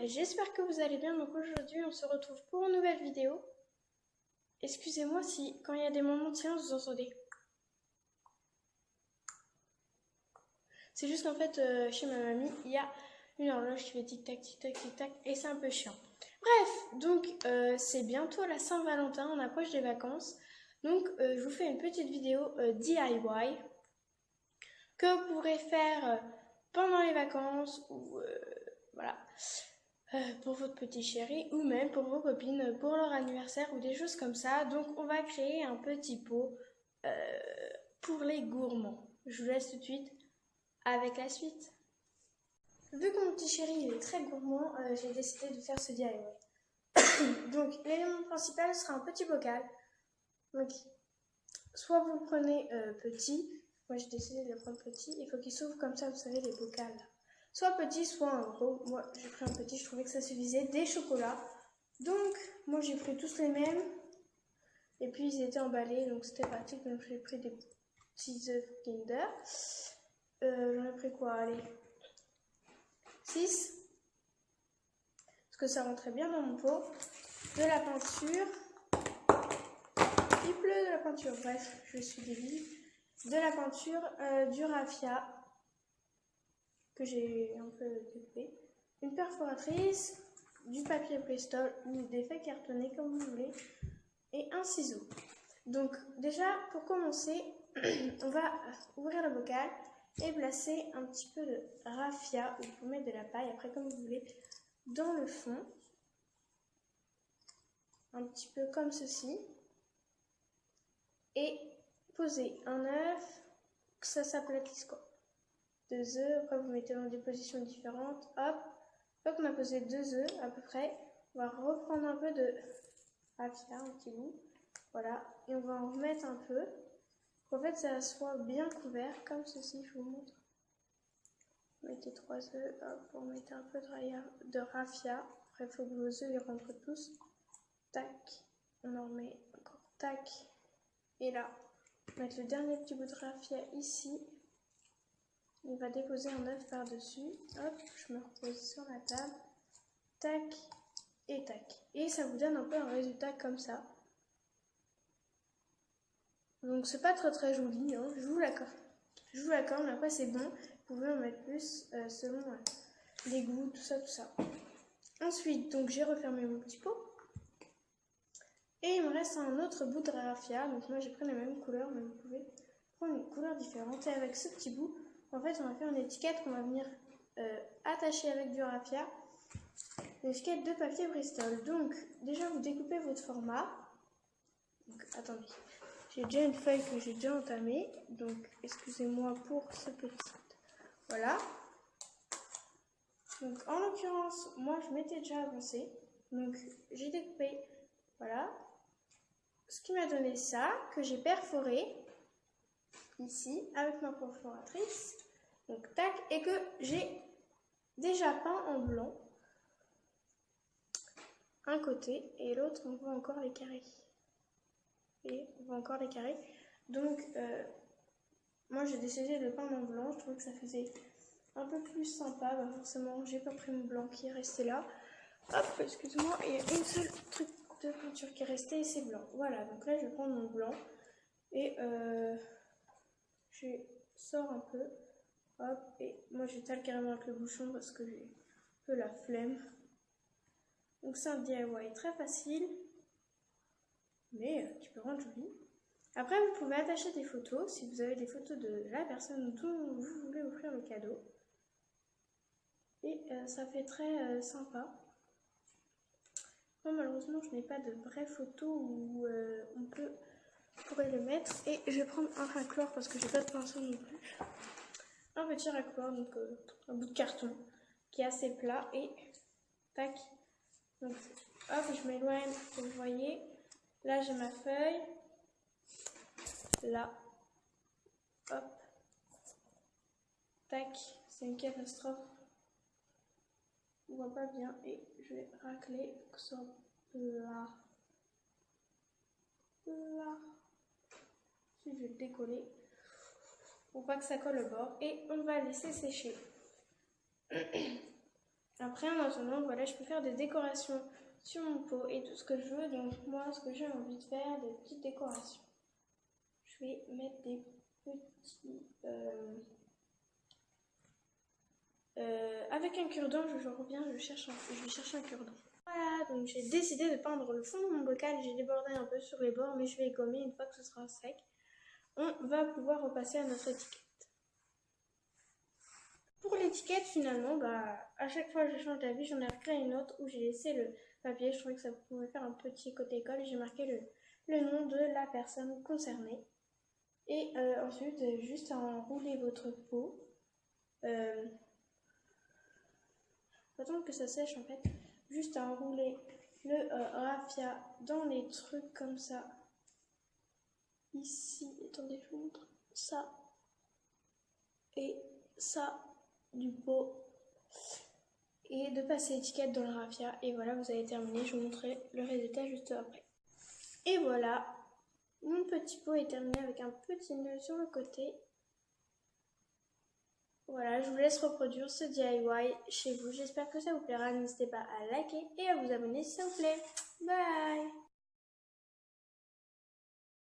j'espère que vous allez bien. Donc aujourd'hui, on se retrouve pour une nouvelle vidéo. Excusez-moi si, quand il y a des moments de silence, vous entendez. C'est juste qu'en fait, chez ma mamie, il y a une horloge qui fait tic-tac, tic-tac, tic-tac, et c'est un peu chiant. Bref, donc c'est bientôt la Saint-Valentin, on approche des vacances. Donc je vous fais une petite vidéo DIY que vous pourrez faire pendant les vacances ou voilà. Pour votre petit chéri ou même pour vos copines pour leur anniversaire ou des choses comme ça. Donc on va créer un petit pot pour les gourmands. Je vous laisse tout de suite avec la suite. Vu que mon petit chéri il est très gourmand, j'ai décidé de faire ce DIY. Donc l'élément principal sera un petit bocal. Donc soit vous le prenez petit, moi j'ai décidé de le prendre petit, il faut qu'il s'ouvre comme ça, vous savez les bocals. Soit petit, soit un gros. Moi, j'ai pris un petit, je trouvais que ça suffisait. Des chocolats. Donc, moi, j'ai pris tous les mêmes. Et puis, ils étaient emballés, donc c'était pratique. Donc, j'ai pris des petits œufs Kinder. J'en ai pris quoi? Allez, 6. Parce que ça rentrait bien dans mon pot. De la peinture. Il pleut de la peinture. Bref, je suis débile. De la peinture, du raffia. Que j'ai un peu découpé, une perforatrice, du papier Bristol ou des feuilles cartonnées comme vous voulez, et un ciseau. Donc déjà pour commencer, on va ouvrir le bocal et placer un petit peu de raffia, ou vous pouvez mettre de la paille, après comme vous voulez, dans le fond, un petit peu comme ceci, et poser un œuf, que ça s'aplatisse quoi. 2 œufs, après vous mettez dans des positions différentes, hop, une fois qu'on a posé 2 œufs à peu près, on va reprendre un peu de raffia, un petit bout, voilà, et on va en remettre un peu, pour en fait ça soit bien couvert, comme ceci, je vous montre. Vous mettez 3 œufs, hop, vous mettez un peu de raffia, après il faut que vos œufs ils rentrent tous, tac, on en remet encore, tac, et là, mettre le dernier petit bout de raffia ici. On va déposer un œuf par-dessus. Hop, je me repose sur la table. Tac et tac. Et ça vous donne un peu un résultat comme ça. Donc c'est pas très joli, hein. Je vous l'accorde. Mais après c'est bon. Vous pouvez en mettre plus selon les goûts, tout ça. Ensuite, donc j'ai refermé mon petit pot. Et il me reste un autre bout de raffia. Donc moi j'ai pris la même couleur, mais vous pouvez prendre une couleur différente. Et avec ce petit bout, en fait, on va faire une étiquette qu'on va venir attacher avec du raffia. Une étiquette de papier Bristol. Donc, déjà, vous découpez votre format. Donc, attendez. J'ai déjà une feuille que j'ai déjà entamée. Donc, excusez-moi pour ce petit. Voilà. Donc, en l'occurrence, moi, je m'étais déjà avancée. Donc, j'ai découpé. Voilà. Ce qui m'a donné ça, que j'ai perforé ici avec ma perforatrice. Donc tac, et que j'ai déjà peint en blanc un côté et l'autre on voit encore les carrés. Et on voit encore les carrés. Donc moi j'ai décidé de peindre en blanc, je trouvais que ça faisait un peu plus sympa. Bah, forcément j'ai pas pris mon blanc qui est resté là. Hop, excuse-moi, il y a une seule truc de peinture qui est resté et c'est blanc. Voilà, donc là je vais prendre mon blanc et je sors un peu. Hop, et moi j'étale carrément avec le bouchon parce que j'ai un peu la flemme. Donc c'est un DIY très facile, mais qui peut rendre joli. Après vous pouvez attacher des photos, si vous avez des photos de la personne dont vous voulez offrir le cadeau. Et ça fait très sympa. Moi malheureusement je n'ai pas de vraies photos où on pourrait le mettre. Et je vais prendre un racloir parce que j'ai pas de pinceau non plus. Un petit racloir, donc un bout de carton qui est assez plat et tac. Donc hop, je m'éloigne, vous voyez. Là j'ai ma feuille. Là, hop, tac, c'est une catastrophe. On voit pas bien et je vais racler pour que ce soit plat. Là. Ensuite je vais le décoller pour pas que ça colle au bord et on va laisser sécher. Alors après, en attendant, voilà, je peux faire des décorations sur mon pot et tout ce que je veux. Donc moi, ce que j'ai envie de faire, des petites décorations. Je vais mettre des petits... avec un cure-dent, je reviens, je vais chercher un cure-dent. Voilà, donc j'ai décidé de peindre le fond de mon bocal. J'ai débordé un peu sur les bords, mais je vais gommer une fois que ce sera sec. On va pouvoir repasser à notre étiquette. Pour l'étiquette, finalement, à chaque fois que je change d'avis, j'en ai recréé une autre où j'ai laissé le papier. Je trouvais que ça pouvait faire un petit côté école. J'ai marqué le nom de la personne concernée. Et ensuite, juste à enrouler votre peau. Attendre que ça sèche en fait. Juste à enrouler le raffia dans les trucs comme ça. Ici, attendez, je vous montre ça. Et ça du pot. Et de passer l'étiquette dans le raffia. Et voilà, vous avez terminé. Je vous montrerai le résultat juste après. Et voilà, mon petit pot est terminé avec un petit nœud sur le côté. Voilà, je vous laisse reproduire ce DIY chez vous. J'espère que ça vous plaira. N'hésitez pas à liker et à vous abonner si ça vous plaît. Bye!